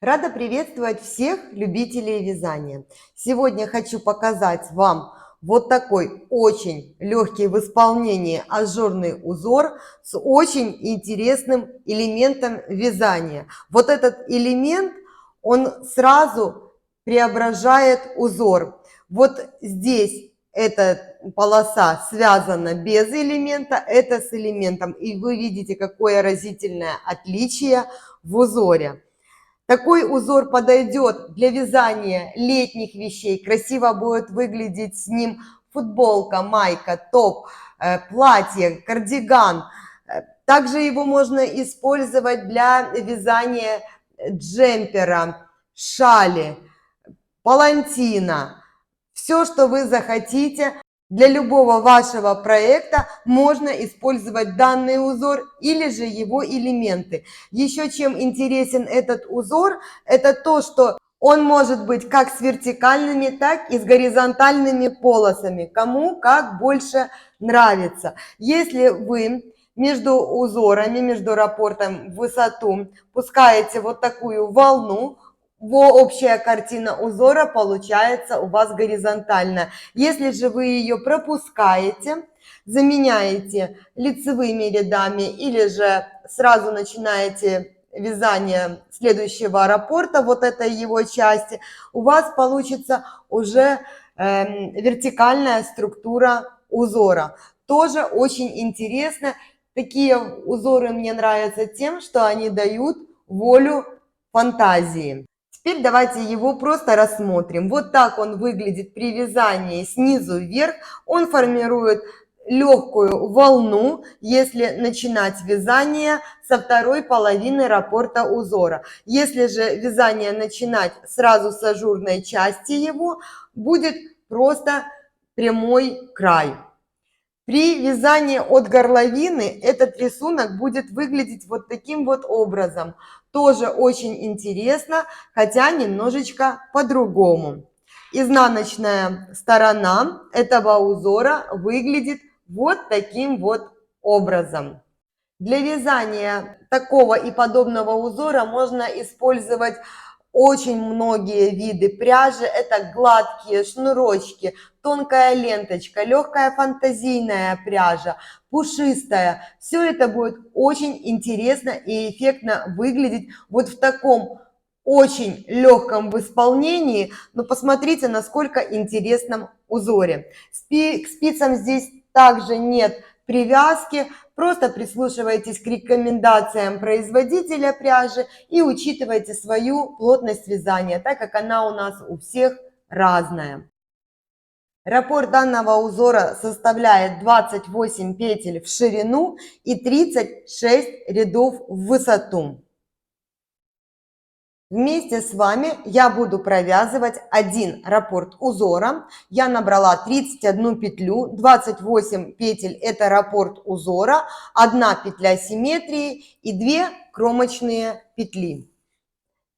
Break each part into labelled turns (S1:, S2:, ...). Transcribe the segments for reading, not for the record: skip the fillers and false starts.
S1: Рада приветствовать всех любителей вязания. Сегодня хочу показать вам вот такой очень легкий в исполнении ажурный узор с очень интересным элементом вязания. Вот этот элемент, он сразу преображает узор. Вот здесь эта полоса связана без элемента, это с элементом. И вы видите, какое разительное отличие в узоре. Такой узор подойдет для вязания летних вещей, красиво будет выглядеть с ним футболка, майка, топ, платье, кардиган. Также его можно использовать для вязания джемпера, шали, палантина. Все, что вы захотите. Для любого вашего проекта можно использовать данный узор или же его элементы. Еще чем интересен этот узор, это то, что он может быть как с вертикальными, так и с горизонтальными полосами, кому как больше нравится. Если вы между узорами, между раппортом в высоту пускаете вот такую волну, общая картина узора получается у вас горизонтальная. Если же вы ее пропускаете, заменяете лицевыми рядами или же сразу начинаете вязание следующего раппорта, вот этой его части, у вас получится уже вертикальная структура узора. Тоже очень интересно. Такие узоры мне нравятся тем, что они дают волю фантазии. Теперь давайте его просто рассмотрим. Вот так он выглядит при вязании снизу вверх. Он формирует легкую волну, если начинать вязание со второй половины раппорта узора. Если же вязание начинать сразу с ажурной части его, будет просто прямой край. При вязании от горловины этот рисунок будет выглядеть вот таким вот образом. Тоже очень интересно, хотя немножечко по-другому. Изнаночная сторона этого узора выглядит вот таким вот образом. Для вязания такого и подобного узора можно использовать очень многие виды пряжи. Это гладкие шнурочки, тонкая ленточка, легкая фантазийная пряжа, пушистая. Все это будет очень интересно и эффектно выглядеть вот в таком очень легком в исполнении, но посмотрите, насколько интересном узоре. К спицам здесь также нет привязки, просто прислушивайтесь к рекомендациям производителя пряжи и учитывайте свою плотность вязания, так как она у нас у всех разная. Раппорт данного узора составляет 28 петель в ширину и 36 рядов в высоту. Вместе с вами я буду провязывать один раппорт узора. Я набрала 31 петлю, 28 петель это раппорт узора, 1 петля симметрии и 2 кромочные петли.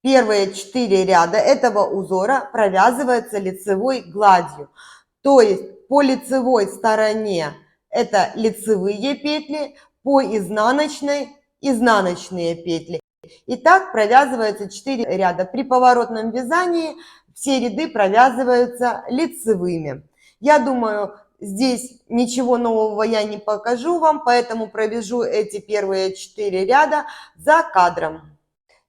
S1: Первые 4 ряда этого узора провязываются лицевой гладью. То есть по лицевой стороне это лицевые петли, по изнаночной изнаночные петли. И так провязываются 4 ряда. При поворотном вязании все ряды провязываются лицевыми. Я думаю, здесь ничего нового я не покажу вам, поэтому провяжу эти первые 4 ряда за кадром.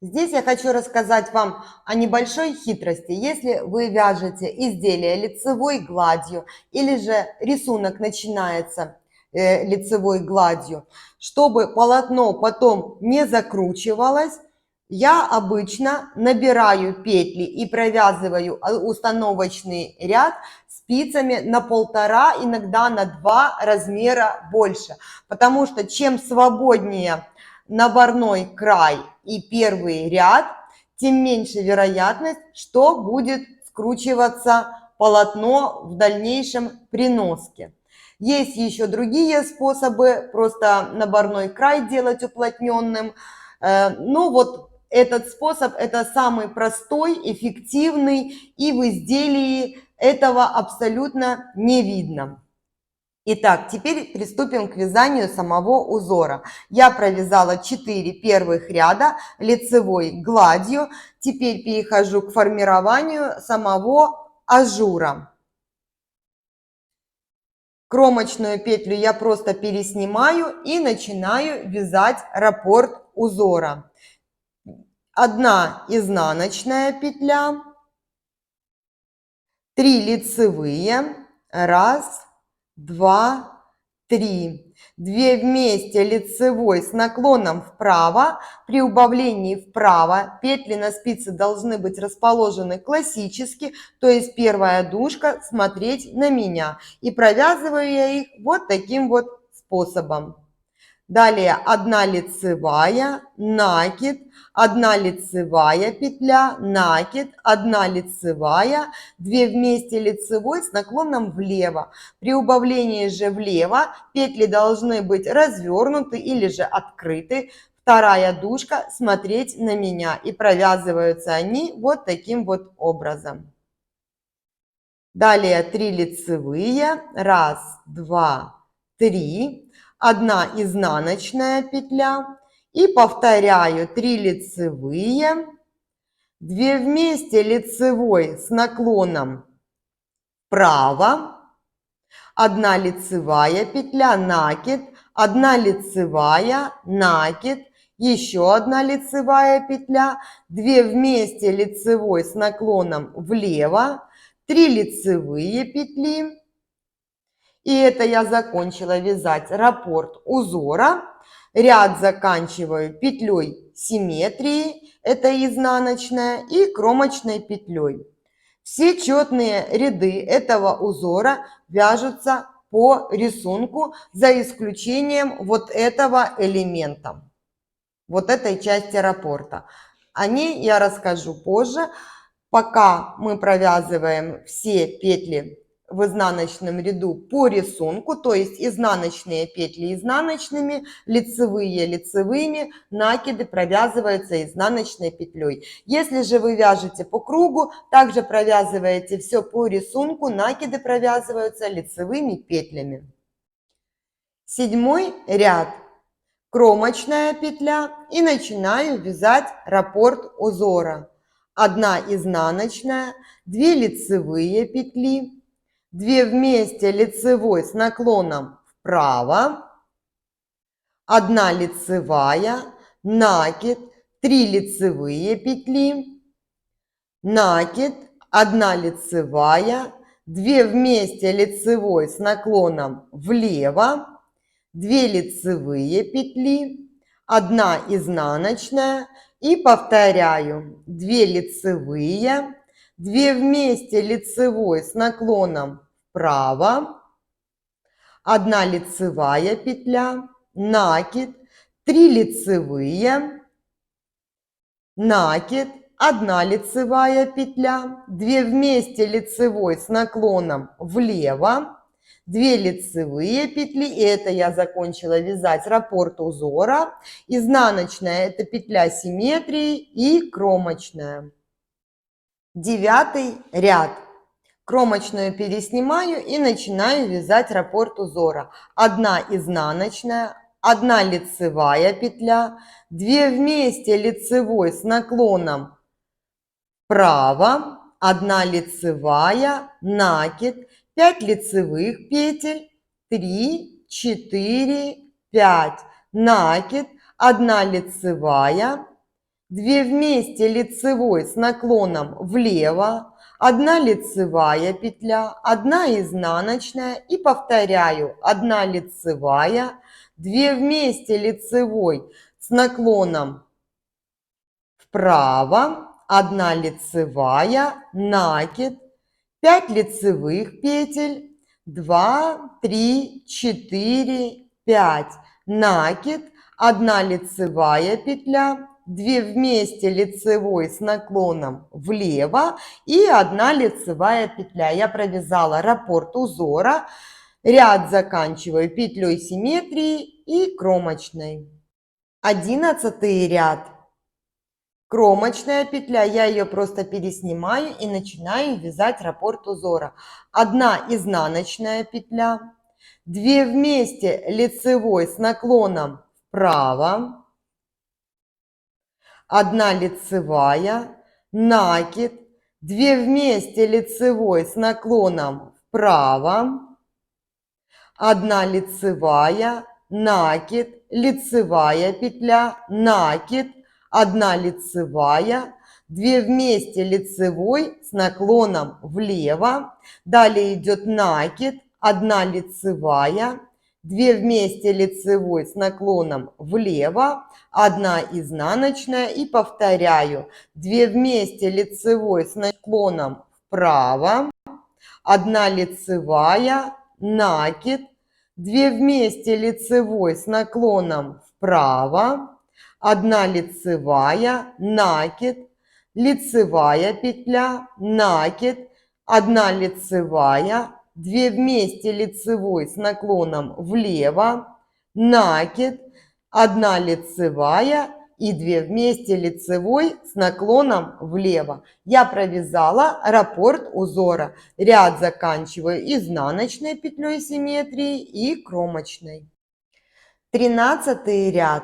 S1: Здесь я хочу рассказать вам о небольшой хитрости. Если вы вяжете изделие лицевой гладью или же рисунок начинается лицевой гладью, чтобы полотно потом не закручивалось, я обычно набираю петли и провязываю установочный ряд спицами на 1,5, иногда на 2 размера больше. Потому что чем свободнее наборной край и первый ряд, тем меньше вероятность, что будет скручиваться полотно в дальнейшем при носке. Есть еще другие способы, просто наборной край делать уплотненным. Но вот этот способ это самый простой, эффективный, и в изделии этого абсолютно не видно. Итак, теперь приступим к вязанию самого узора. Я провязала 4 первых ряда лицевой гладью. Теперь перехожу к формированию самого ажура. Кромочную петлю я просто переснимаю и начинаю вязать раппорт узора. 1 изнаночная петля, 3 лицевые, 1, 2, 3. 2 вместе лицевой с наклоном вправо. При убавлении вправо петли на спице должны быть расположены классически, то есть первая дужка смотреть на меня. И провязываю я их вот таким вот способом. Далее 1 лицевая, накид, 1 лицевая петля, накид, 1 лицевая, 2 вместе лицевой с наклоном влево. При убавлении же влево петли должны быть развернуты или же открыты. Вторая дужка смотреть на меня, и провязываются они вот таким вот образом. Далее 3 лицевые, 1, 2, 3. 1 изнаночная петля и повторяю 3 лицевые, 2 вместе лицевой с наклоном вправо, 1 лицевая петля, накид, 1 лицевая, накид, еще 1 лицевая петля, 2 вместе лицевой с наклоном влево, 3 лицевые петли. И это я закончила вязать раппорт узора. Ряд заканчиваю петлей симметрии, это изнаночная, и кромочной петлей. Все четные ряды этого узора вяжутся по рисунку, за исключением вот этого элемента, вот этой части раппорта. О ней я расскажу позже. Пока мы провязываем все петли в изнаночном ряду по рисунку, то есть изнаночные петли изнаночными, лицевые лицевыми, накиды провязываются изнаночной петлей. Если же вы вяжете по кругу, также провязываете все по рисунку, накиды провязываются лицевыми петлями. 7 ряд. Кромочная петля, и начинаю вязать раппорт узора. 1 изнаночная, 2 лицевые петли, 2 вместе лицевой с наклоном вправо, 1 лицевая, накид, 3 лицевые петли, накид, 1 лицевая, 2 вместе лицевой с наклоном влево, 2 лицевые петли, 1 изнаночная и повторяю 2 лицевые, 2 вместе лицевой с наклоном вправо, 1 лицевая петля, накид, 3 лицевые, накид, 1 лицевая петля, 2 вместе лицевой с наклоном влево, 2 лицевые петли, и это я закончила вязать раппорт узора. Изнаночная – это петля симметрии, и кромочная. 9 ряд. Кромочную переснимаю и начинаю вязать раппорт узора. 1 изнаночная, 1 лицевая петля, 2 вместе лицевой с наклоном вправо, 1 лицевая, накид, 5 лицевых петель, 3, 4, 5, накид, 1 лицевая, 2 вместе лицевой с наклоном влево, 1 лицевая петля, 1 изнаночная и повторяю 1 лицевая, 2 вместе лицевой с наклоном вправо, 1 лицевая, накид, 5 лицевых петель, 2, 3, 4, 5, накид, 1 лицевая петля, 2 вместе лицевой с наклоном влево и 1 лицевая петля. Я провязала раппорт узора, ряд заканчиваю петлей симметрии и кромочной. 11 ряд. Кромочная петля, я ее просто переснимаю и начинаю вязать раппорт узора. 1 изнаночная петля, 2 вместе лицевой с наклоном вправо, 1 лицевая, накид, 2 вместе лицевой с наклоном вправо, 1 лицевая, накид, лицевая петля, накид, 1 лицевая, 2 вместе лицевой с наклоном влево, далее идет накид, 1 лицевая, 2 вместе лицевой с наклоном влево, 1 изнаночная и повторяю, 2 вместе лицевой с наклоном вправо, 1 лицевая, накид, 2 вместе лицевой с наклоном вправо, 1 лицевая, накид, лицевая петля, накид, 1 лицевая, 2 вместе лицевой с наклоном влево, накид, 1 лицевая и 2 вместе лицевой с наклоном влево. Я провязала раппорт узора. Ряд заканчиваю изнаночной петлей симметрии и кромочной. 13 ряд.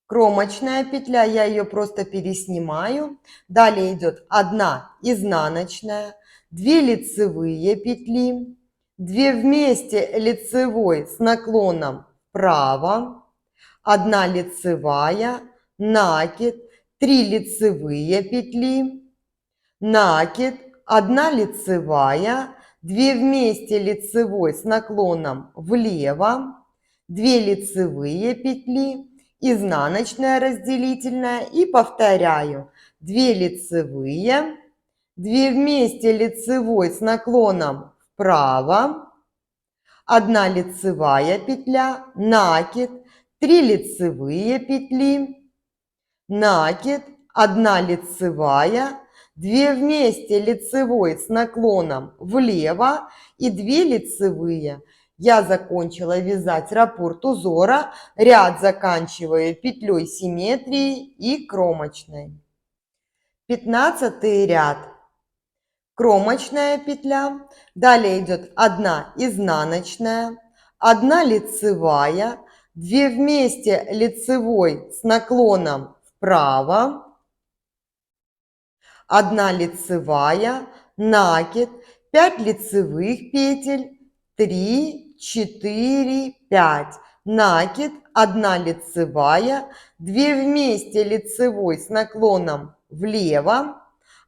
S1: Кромочная петля, я ее просто переснимаю. Далее идет 1 изнаночная, 2 лицевые петли, 2 вместе лицевой с наклоном вправо, 1 лицевая, накид, 3 лицевые петли, накид, 1 лицевая, 2 вместе лицевой с наклоном влево, 2 лицевые петли, изнаночная разделительная и повторяю, 2 лицевые, 2 вместе лицевой с наклоном вправо, 1 лицевая петля, накид, 3 лицевые петли, накид, 1 лицевая, 2 вместе лицевой с наклоном влево и 2 лицевые. Я закончила вязать раппорт узора, ряд заканчиваю петлей симметрии и кромочной. 15 ряд. Кромочная петля, далее идет 1 изнаночная, 1 лицевая, 2 вместе лицевой с наклоном вправо, 1 лицевая, накид, 5 лицевых петель, 3, 4, 5, накид, 1 лицевая, 2 вместе лицевой с наклоном влево,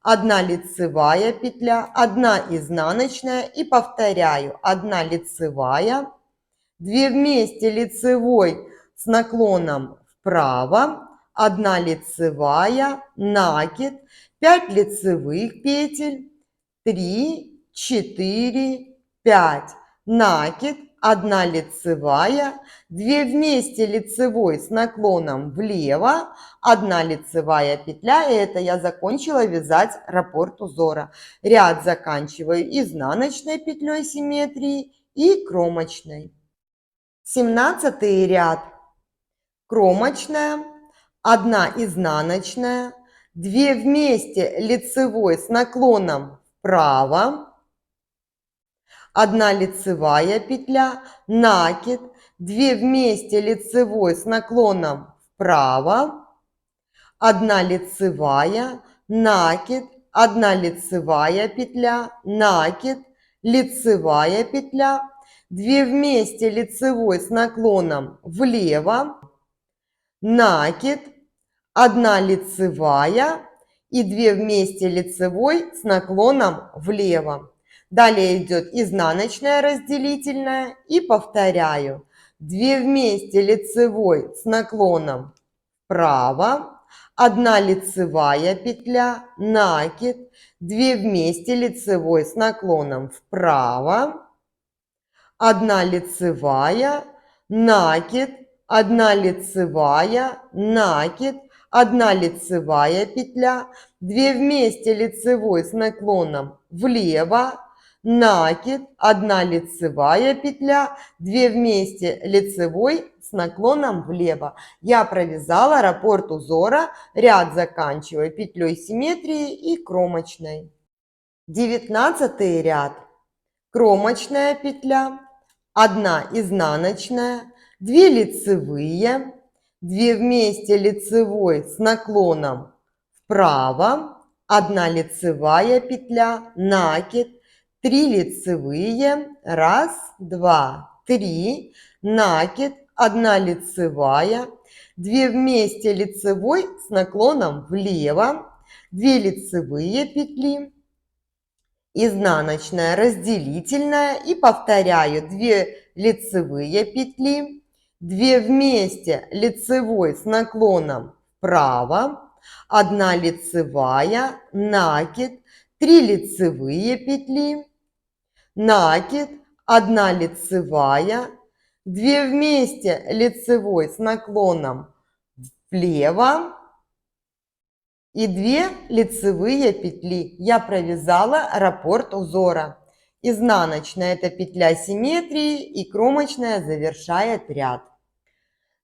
S1: 1 лицевая петля, 1 изнаночная и повторяю, 1 лицевая, 2 вместе лицевой с наклоном вправо, 1 лицевая, накид, 5 лицевых петель, 3, 4, 5, накид, 1 лицевая, 2 вместе лицевой с наклоном влево, 1 лицевая петля, и это я закончила вязать раппорт узора. Ряд заканчиваю изнаночной петлей симметрии и кромочной. 17 ряд. Кромочная, 1 изнаночная, 2 вместе лицевой с наклоном вправо, 1 лицевая петля, накид, 2 вместе лицевой с наклоном вправо, 1 лицевая, накид, 1 лицевая петля, накид, лицевая петля, 2 вместе лицевой с наклоном влево, накид, 1 лицевая и 2 вместе лицевой с наклоном влево. Далее идет изнаночная разделительная и повторяю, 2 вместе лицевой с наклоном вправо, 1 лицевая петля, накид, 2 вместе лицевой с наклоном вправо, 1 лицевая, накид, 1 лицевая, накид, 1 лицевая петля, 2 вместе лицевой с наклоном влево, накид, 1 лицевая петля, 2 вместе лицевой с наклоном влево. Я провязала раппорт узора, ряд заканчиваю петлей симметрии и кромочной. 19 ряд. Кромочная петля, 1 изнаночная, 2 лицевые, 2 вместе лицевой с наклоном вправо, 1 лицевая петля, накид, 3 лицевые, 1, 2, 3, накид, 1 лицевая, 2 вместе лицевой с наклоном влево, 2 лицевые петли, изнаночная, разделительная и повторяю 2 лицевые петли, 2 вместе лицевой с наклоном вправо, 1 лицевая, накид, 3 лицевые петли, накид, 1 лицевая, 2 вместе лицевой с наклоном влево и 2 лицевые петли. Я провязала раппорт узора. Изнаночная – это петля симметрии, и кромочная завершает ряд.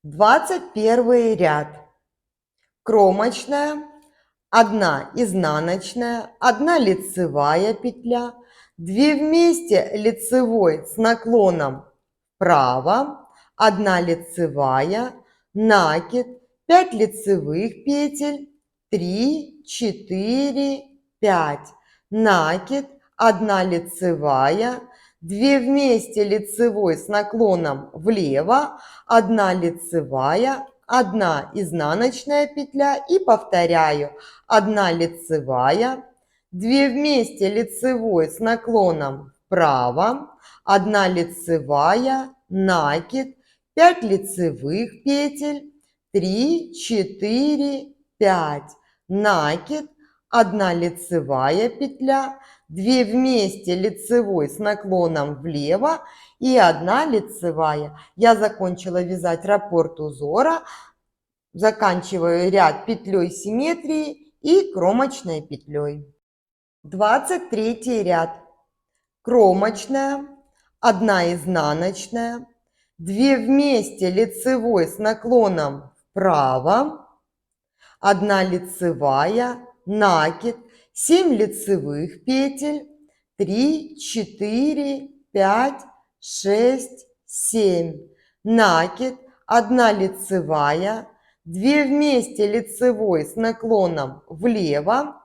S1: 21 ряд. Кромочная, 1 изнаночная, 1 лицевая петля, 2 вместе лицевой с наклоном вправо, 1 лицевая, накид, 5 лицевых петель, 3, 4, 5, накид, 1 лицевая, 2 вместе лицевой с наклоном влево, 1 лицевая, 1 изнаночная петля и повторяю 1 лицевая, 2 вместе лицевой с наклоном вправо, 1 лицевая, накид, 5 лицевых петель, 3, 4, 5, накид, 1 лицевая петля, 2 вместе лицевой с наклоном влево и 1 лицевая. Я закончила вязать раппорт узора, заканчиваю ряд петлей симметрии и кромочной петлей. 23 ряд. Кромочная, 1 изнаночная, 2 вместе лицевой с наклоном вправо, 1 лицевая, накид, 7 лицевых петель, 3, 4, 5, 6, 7, накид, 1 лицевая, 2 вместе лицевой с наклоном влево,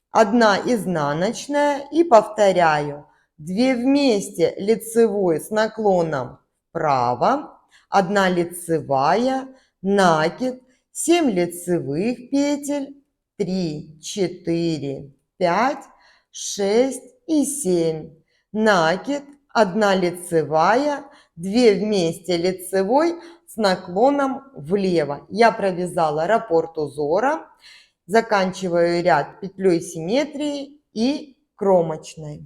S1: 1 изнаночная и повторяю 2 вместе лицевой с наклоном вправо, 1 лицевая, накид, 7 лицевых петель, 3, 4, 5, 6 и 7, накид, 1 лицевая, 2 вместе лицевой с наклоном влево. Я провязала раппорт узора, заканчиваю ряд петлей симметрии и кромочной.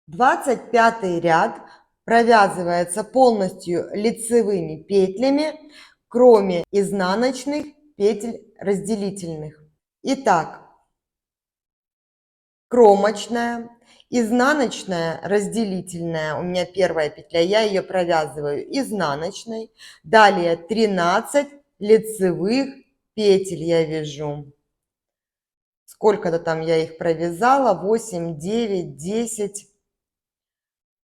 S1: 25 ряд провязывается полностью лицевыми петлями, кроме изнаночных петель разделительных. Итак, кромочная, изнаночная, разделительная, у меня первая петля, я ее провязываю изнаночной, далее 13 лицевых петель я вяжу. Сколько-то там я их провязала, 8, 9, 10,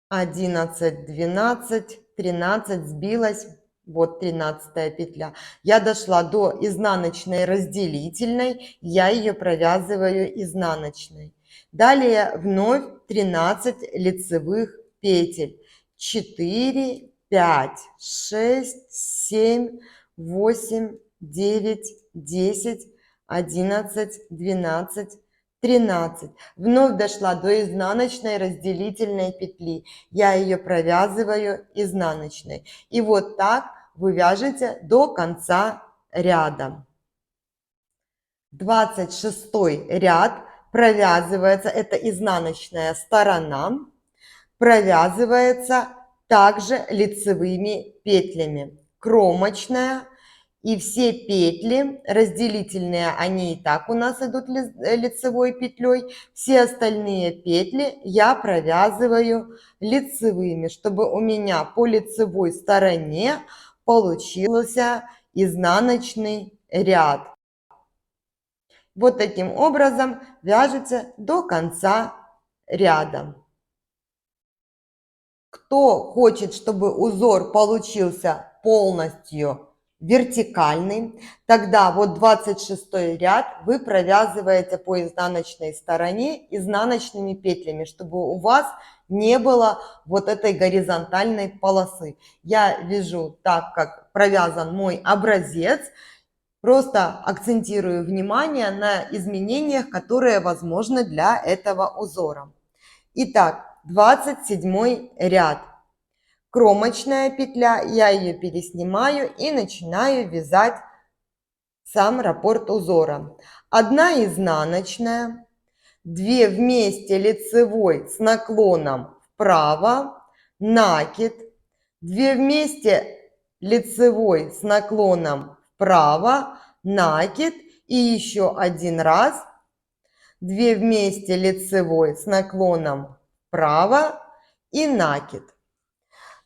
S1: 11, 12, 13, сбилась, вот 13 петля. Я дошла до изнаночной разделительной, я ее провязываю изнаночной. Далее вновь 13 лицевых петель, 4, 5, 6, 7, 8, 9, 10, 11, 12, 13. Вновь дошла до изнаночной разделительной петли. Я ее провязываю изнаночной. И вот так вы вяжете до конца ряда. 26 ряд провязывается, это изнаночная сторона, провязывается также лицевыми петлями. Кромочная. И все петли разделительные, они и так у нас идут лицевой петлей. Все остальные петли я провязываю лицевыми, чтобы у меня по лицевой стороне получился изнаночный ряд. Вот таким образом вяжете до конца ряда. Кто хочет, чтобы узор получился полностью вертикальный, тогда вот 26 ряд вы провязываете по изнаночной стороне изнаночными петлями, чтобы у вас не было вот этой горизонтальной полосы. Я вяжу так, как провязан мой образец, просто акцентирую внимание на изменениях, которые возможны для этого узора. Итак, 27 ряд. Кромочная петля, я ее переснимаю и начинаю вязать сам раппорт узора. 1 изнаночная, 2 вместе лицевой с наклоном вправо, накид, 2 вместе лицевой с наклоном вправо, накид и еще один раз, 2 вместе лицевой с наклоном вправо и накид.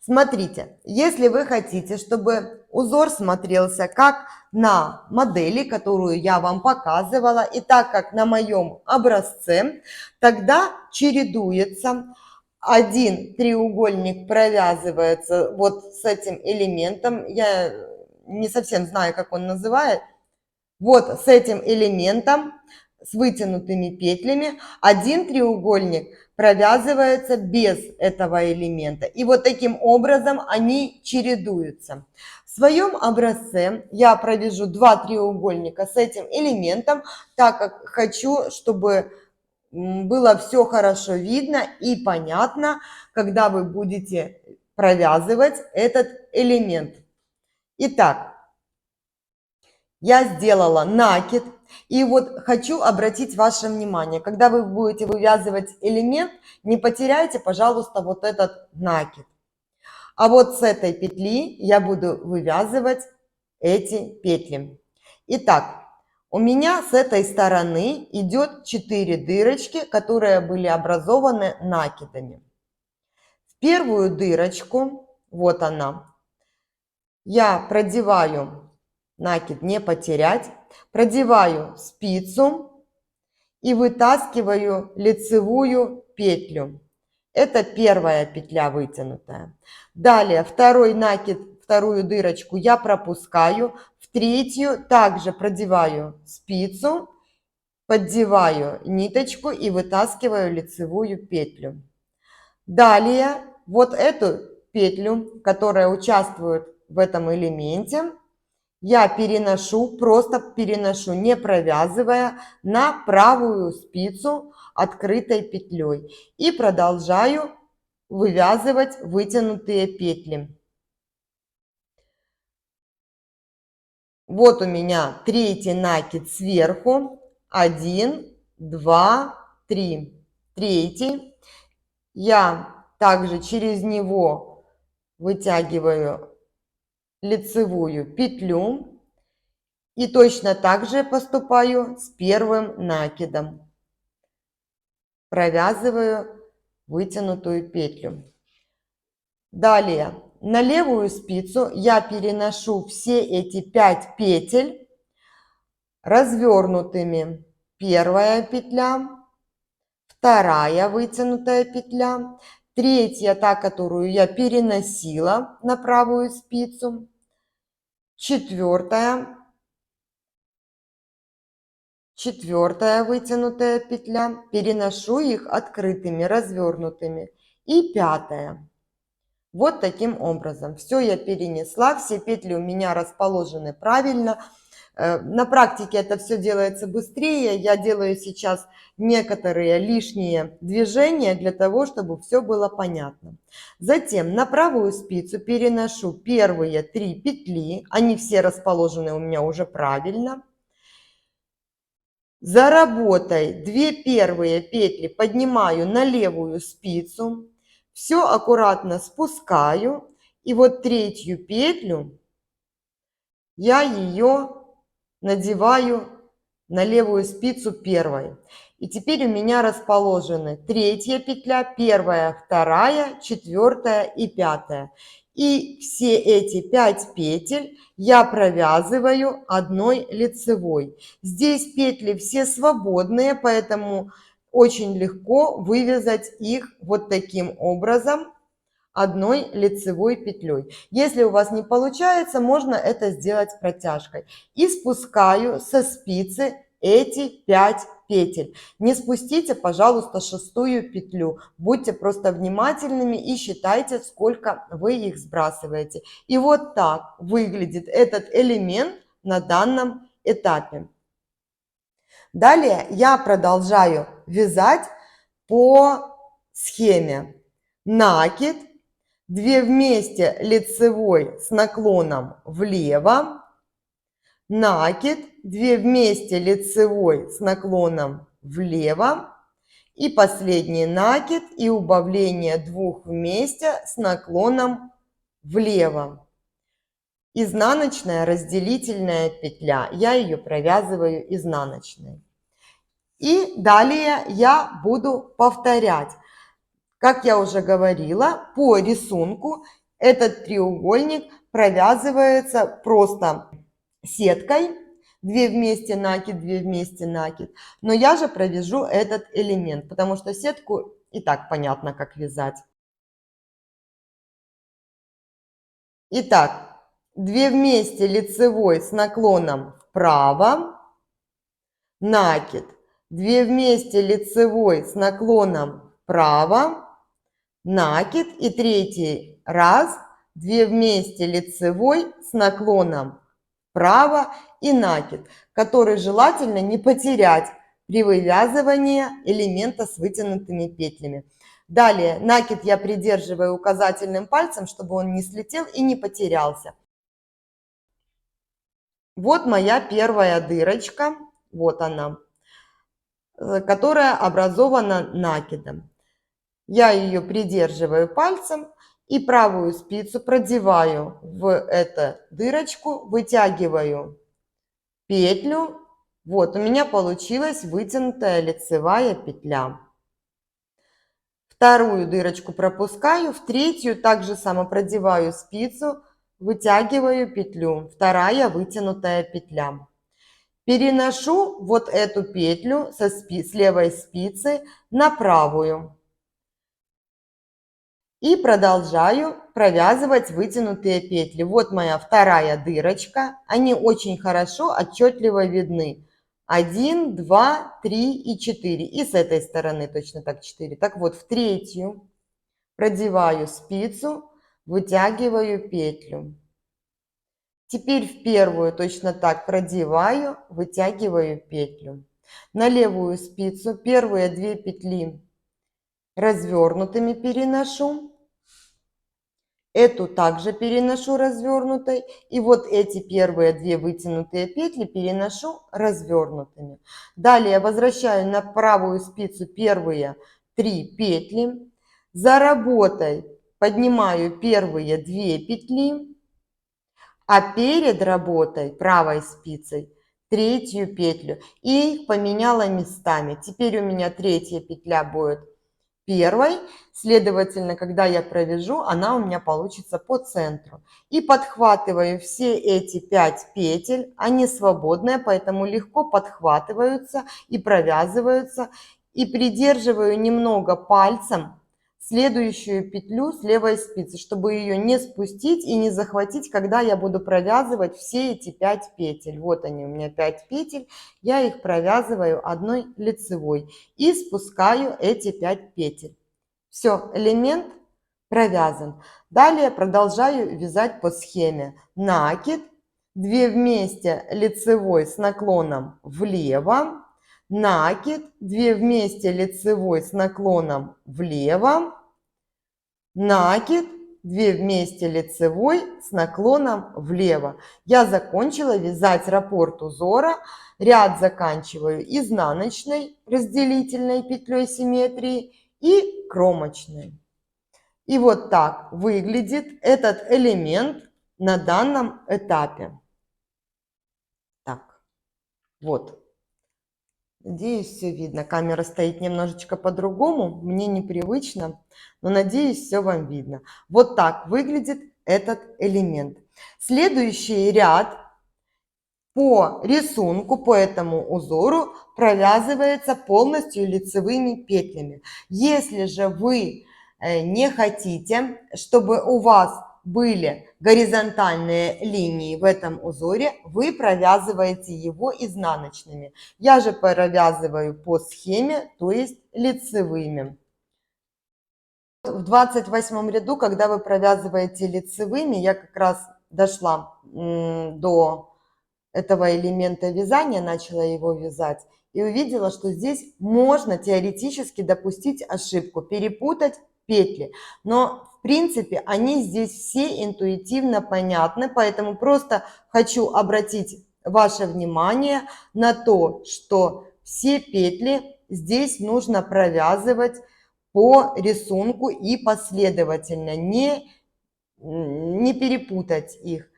S1: Смотрите, если вы хотите, чтобы узор смотрелся как на модели, которую я вам показывала, и так как на моем образце, тогда чередуется. Один треугольник провязывается вот с этим элементом, я не совсем знаю, как он называет, вот с этим элементом, с вытянутыми петлями, один треугольник провязывается без этого элемента. И вот таким образом они чередуются. В своем образце я провяжу 2 треугольника с этим элементом, так как хочу, чтобы было все хорошо видно и понятно, когда вы будете провязывать этот элемент. Итак, я сделала накид, и вот хочу обратить ваше внимание, когда вы будете вывязывать элемент, не потеряйте, пожалуйста, вот этот накид. А вот с этой петли я буду вывязывать эти петли. Итак, у меня с этой стороны идет 4 дырочки, которые были образованы накидами. В первую дырочку, вот она, я продеваю, накид не потерять, продеваю спицу и вытаскиваю лицевую петлю. Это первая петля вытянутая. Далее второй накид, вторую дырочку я пропускаю, в третью также продеваю спицу, поддеваю ниточку и вытаскиваю лицевую петлю. Далее вот эту петлю, которая участвует в этом элементе, я переношу, просто переношу, не провязывая, на правую спицу открытой петлей и продолжаю вывязывать вытянутые петли. Вот у меня третий накид сверху, 1, 2, 3. Третий. Я также через него вытягиваю лицевую петлю и точно так же поступаю с первым накидом. Провязываю вытянутую петлю. Далее на левую спицу я переношу все эти 5 петель развернутыми. Первая петля, вторая вытянутая петля, третья, та, которую я переносила на правую спицу, четвертая вытянутая петля, переношу их открытыми, развернутыми, и пятая. Вот таким образом. Все я перенесла, все петли у меня расположены правильно. На практике это все делается быстрее. Я делаю сейчас некоторые лишние движения для того, чтобы все было понятно. Затем на правую спицу переношу первые 3 петли. Они все расположены у меня уже правильно. За работой 2 первые петли поднимаю на левую спицу. Все аккуратно спускаю. И вот третью петлю я ее надеваю на левую спицу первой. И теперь у меня расположены третья петля, первая, вторая, четвертая и пятая. И все эти 5 петель я провязываю одной лицевой. Здесь петли все свободные, поэтому очень легко вывязать их вот таким образом одной лицевой петлей. Если у вас не получается, можно это сделать протяжкой. И спускаю со спицы эти 5 петель. Не спустите, пожалуйста, шестую петлю. Будьте просто внимательными и считайте, сколько вы их сбрасываете. И вот так выглядит этот элемент на данном этапе. Далее я продолжаю вязать по схеме накид, 2 вместе лицевой с наклоном влево, накид, 2 вместе лицевой с наклоном влево и последний накид и убавление 2 вместе с наклоном влево. Изнаночная разделительная петля, я ее провязываю изнаночной. И далее я буду повторять. Как я уже говорила, по рисунку этот треугольник провязывается просто сеткой, 2 вместе накид, 2 вместе накид. Но я же провяжу этот элемент, потому что сетку и так понятно, как вязать. Итак, 2 вместе лицевой с наклоном вправо, накид, 2 вместе лицевой с наклоном вправо, накид и третий раз 2 вместе лицевой с наклоном вправо и накид, который желательно не потерять при вывязывании элемента с вытянутыми петлями. Далее накид я придерживаю указательным пальцем, чтобы он не слетел и не потерялся. Вот моя первая дырочка, вот она, которая образована накидом. Я ее придерживаю пальцем и правую спицу продеваю в эту дырочку, вытягиваю петлю. Вот у меня получилась вытянутая лицевая петля. Вторую дырочку пропускаю, в третью также само продеваю спицу, вытягиваю петлю. Вторая вытянутая петля. Переношу вот эту петлю с левой спицы на правую. И продолжаю провязывать вытянутые петли. Вот моя вторая дырочка. Они очень хорошо, отчетливо видны. 1, 2, 3 и 4. И с этой стороны точно так 4. Так вот, в третью продеваю спицу, вытягиваю петлю. Теперь в первую точно так продеваю, вытягиваю петлю. На левую спицу первые 2 петли развернутыми переношу. Эту также переношу развернутой. И вот эти первые 2 вытянутые петли переношу развернутыми. Далее возвращаю на правую спицу первые 3 петли. За работой поднимаю первые 2 петли. А перед работой правой спицей третью петлю. И их поменяла местами. Теперь у меня третья петля будет первой, следовательно, когда я провяжу, она у меня получится по центру. И подхватываю все эти 5 петель, они свободные, поэтому легко подхватываются и провязываются. И придерживаю немного пальцем следующую петлю с левой спицы, чтобы ее не спустить и не захватить, когда я буду провязывать все эти 5 петель. Вот они у меня 5 петель, я их провязываю одной лицевой и спускаю эти 5 петель. Все, элемент провязан. Далее продолжаю вязать по схеме. Накид, 2 вместе лицевой с наклоном влево, накид, 2 вместе лицевой с наклоном влево, накид, 2 вместе лицевой с наклоном влево. Я закончила вязать раппорт узора. Ряд заканчиваю изнаночной разделительной петлей симметрии и кромочной. И вот так выглядит этот элемент на данном этапе. Так, вот. Надеюсь, все видно. Камера стоит немножечко по-другому, мне непривычно, но надеюсь, все вам видно. Вот так выглядит этот элемент. Следующий ряд по рисунку, по этому узору провязывается полностью лицевыми петлями. Если же вы не хотите, чтобы у вас были горизонтальные линии в этом узоре, вы провязываете его изнаночными. Я же провязываю по схеме, то есть лицевыми. В 28 ряду, когда вы провязываете лицевыми, я как раз дошла до этого элемента вязания, начала его вязать и увидела, что здесь можно теоретически допустить ошибку, перепутать петли. Но в принципе они здесь все интуитивно понятны, поэтому просто хочу обратить ваше внимание на то, что все петли здесь нужно провязывать по рисунку и последовательно, не перепутать их.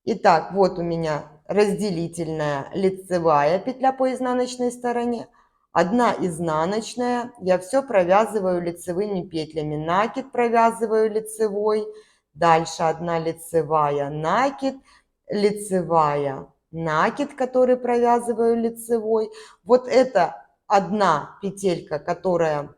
S1: Итак, вот у меня разделительная лицевая петля по изнаночной стороне, одна изнаночная, я все провязываю лицевыми петлями, накид провязываю лицевой, дальше одна лицевая, накид, лицевая, накид, который провязываю лицевой. Вот это одна петелька, которая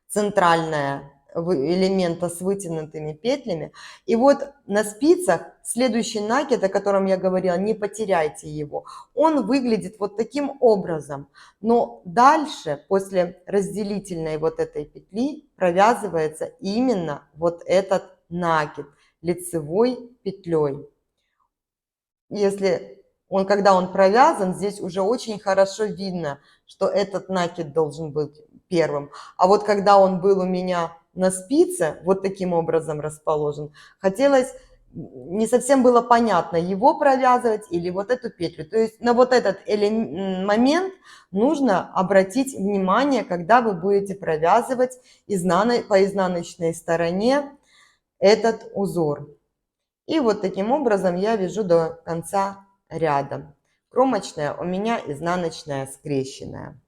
S1: центральная элемента с вытянутыми петлями. И вот на спицах следующий накид, о котором я говорила, не потеряйте его, он выглядит вот таким образом. Но дальше, после разделительной вот этой петли, провязывается именно вот этот накид лицевой петлей. Если когда он провязан, здесь уже очень хорошо видно, что этот накид должен быть первым. А вот когда он был у меня на спице, вот таким образом расположен, хотелось, не совсем было понятно, его провязывать или вот эту петлю. То есть на вот этот момент нужно обратить внимание, когда вы будете провязывать по изнаночной стороне этот узор. И вот таким образом я вяжу до конца ряда. Кромочная у меня изнаночная скрещенная.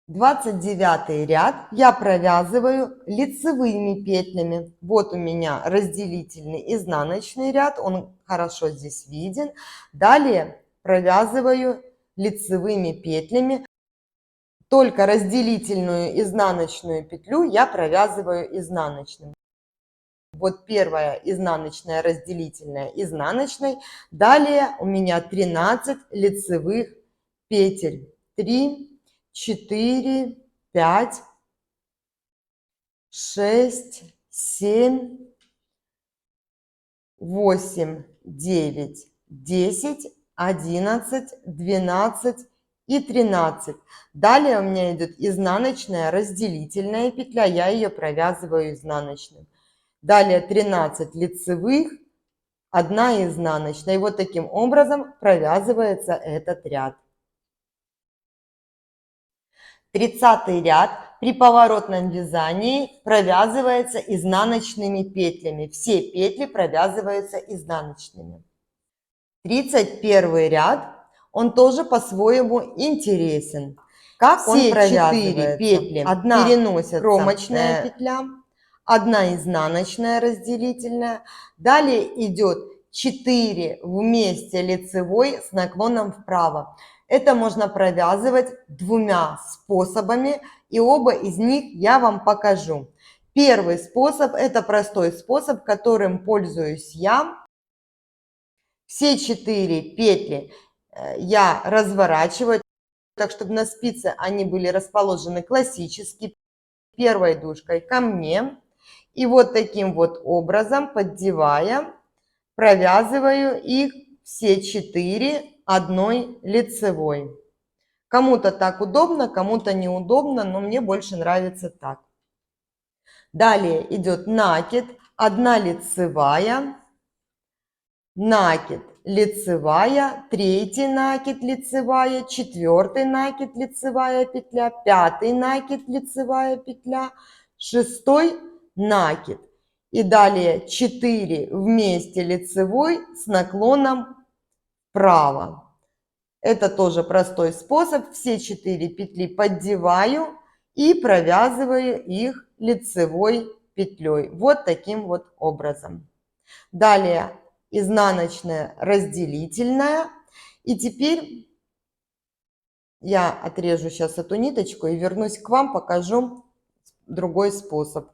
S1: 29 ряд я провязываю лицевыми петлями. Вот у меня разделительный изнаночный ряд, он хорошо здесь виден. Далее провязываю лицевыми петлями. Только разделительную изнаночную петлю я провязываю изнаночным. Вот первая изнаночная, разделительная, изнаночной. Далее у меня 13 лицевых петель. 3, 4, 5, 6, 7, 8, 9, 10, 11, 12 и 13. Далее у меня идет изнаночная, разделительная петля. Я ее провязываю изнаночным. Далее 13 лицевых, 1 изнаночная. И вот таким образом провязывается этот ряд. 30 ряд при поворотном вязании провязывается изнаночными петлями. Все петли провязываются изнаночными. 31 ряд, он тоже по-своему интересен. Как все он провязывается? 4 петли переносятся, кромочная петля, 1 изнаночная разделительная. Далее идет 4 вместе лицевой с наклоном вправо. Это можно провязывать 2 способами, и оба из них я вам покажу. Первый способ – это простой способ, которым пользуюсь я. Все 4 петли я разворачиваю, так чтобы на спице они были расположены классически, первой дужкой ко мне. И вот таким вот образом, поддевая, провязываю их все 4 одной лицевой. Кому-то так удобно, кому-то неудобно, но мне больше нравится так. Далее идет накид, 1 лицевая, накид, лицевая, 3 накид, лицевая, 4 накид, лицевая петля, 5 накид, лицевая петля, 6 накид. И далее 4 вместе лицевой с наклоном вправо. Это тоже простой способ. Все 4 петли поддеваю и провязываю их лицевой петлей. Вот таким вот образом. Далее изнаночная, разделительная. И теперь я отрежу сейчас эту ниточку и вернусь к вам, покажу другой способ.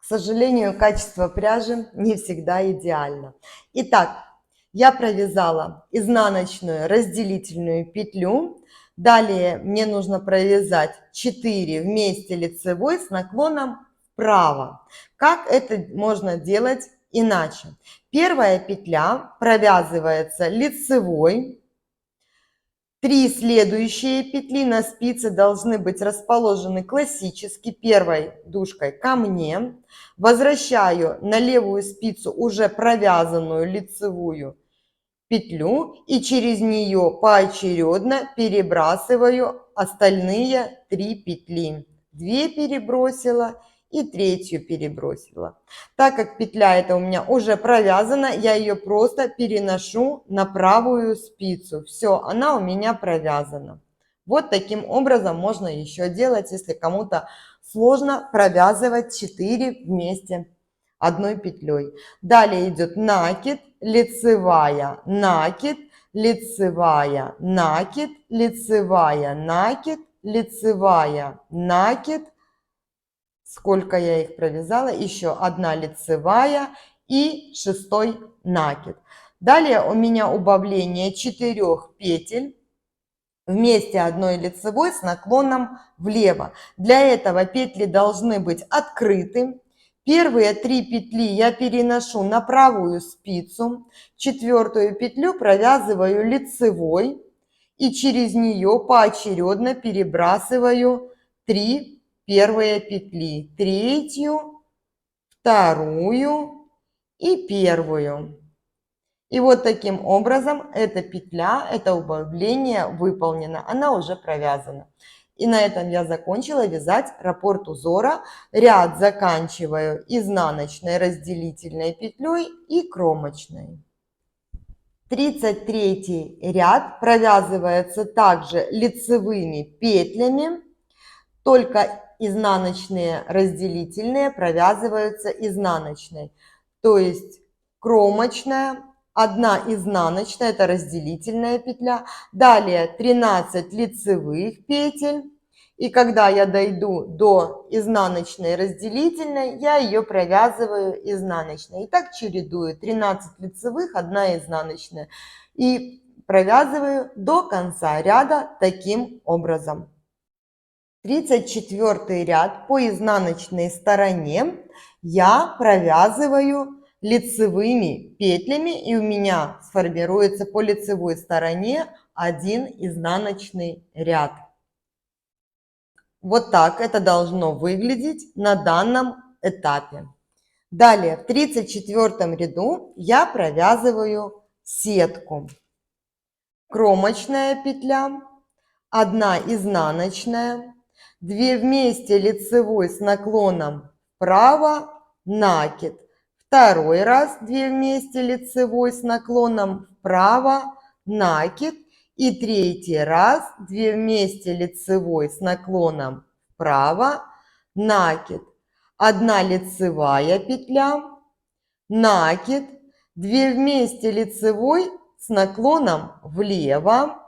S1: К сожалению, качество пряжи не всегда идеально. Итак, я провязала изнаночную разделительную петлю. Далее мне нужно провязать 4 вместе лицевой с наклоном вправо. Как это можно делать иначе? Первая петля провязывается лицевой. 3 следующие петли на спице должны быть расположены классически первой дужкой ко мне. Возвращаю на левую спицу уже провязанную лицевую петлю и через нее поочередно перебрасываю остальные 3 петли. 2 перебросила и 3 перебросила. Так как петля эта у меня уже провязана, я ее просто переношу на правую спицу. Все, она у меня провязана. Вот таким образом можно еще делать, если кому-то сложно провязывать 4 вместе одной петлей. Далее идет накид, лицевая, накид, лицевая, накид, лицевая, накид, лицевая, накид. Сколько я их провязала? Еще одна лицевая и 6 накид. Далее у меня убавление 4 петель вместе одной лицевой с наклоном влево. Для этого петли должны быть открыты. Первые 3 петли я переношу на правую спицу, 4 петлю провязываю лицевой и через нее поочередно перебрасываю 3 первые петли, 3-ю, 2-ю и 1-ю. И вот таким образом эта петля, это убавление выполнено, она уже провязана. И на этом я закончила вязать раппорт узора. Ряд заканчиваю изнаночной разделительной петлей и кромочной. 33 ряд провязывается также лицевыми петлями, только изнаночные разделительные провязываются изнаночной. То есть кромочная, 1 изнаночная, это разделительная петля. Далее 13 лицевых петель. И когда я дойду до изнаночной разделительной, я ее провязываю изнаночной. И так чередую 13 лицевых, 1 изнаночная. И провязываю до конца ряда таким образом. 34 ряд по изнаночной стороне я провязываю лицевыми петлями, и у меня сформируется по лицевой стороне 1 изнаночный ряд. Вот так это должно выглядеть на данном этапе. Далее в 34 ряду я провязываю сетку. Кромочная петля, 1 изнаночная, 2 вместе лицевой с наклоном вправо, накид. 2 раз 2 вместе лицевой с наклоном вправо, накид. И 3 раз 2 вместе лицевой с наклоном вправо, накид. 1 лицевая петля, накид, 2 вместе лицевой с наклоном влево,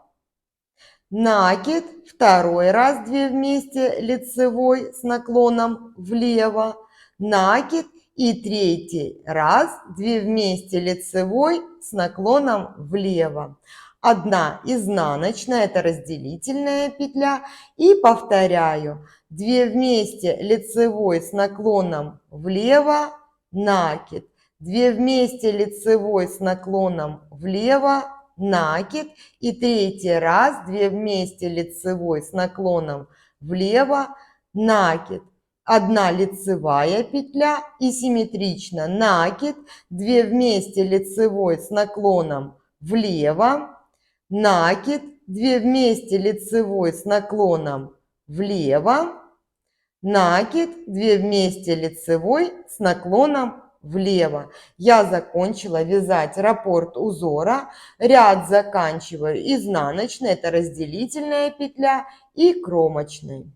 S1: накид, 2 раз 2 вместе лицевой с наклоном влево, накид и 3 раз 2 вместе лицевой с наклоном влево. 1 изнаночная, это разделительная петля, и повторяю, 2 вместе лицевой с наклоном влево, накид, 2 вместе лицевой с наклоном влево, накид и 3 раз 2 вместе лицевой с наклоном влево, накид. 1 лицевая петля и симметрично накид, 2 вместе лицевой с наклоном влево, накид, 2 вместе лицевой с наклоном влево, накид, 2 вместе лицевой с наклоном влево. Я закончила вязать раппорт узора. Ряд заканчиваю изнаночной, это разделительная петля, и кромочной.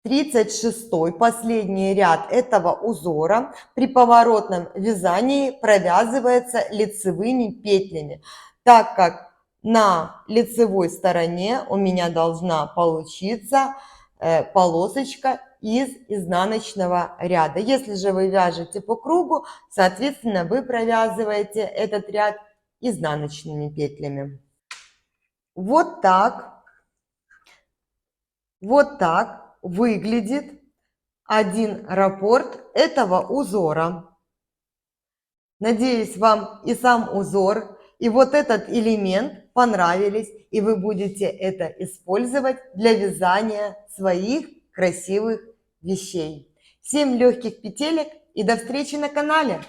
S1: 36-й, последний ряд этого узора при поворотном вязании провязывается лицевыми петлями, так как на лицевой стороне у меня должна получиться полосочка из изнаночного ряда. Если же вы вяжете по кругу, соответственно, вы провязываете этот ряд изнаночными петлями. Вот так выглядит один раппорт этого узора. Надеюсь, вам и сам узор, и вот этот элемент понравились, и вы будете это использовать для вязания своих красивых вещей. Всем легких петелек и до встречи на канале!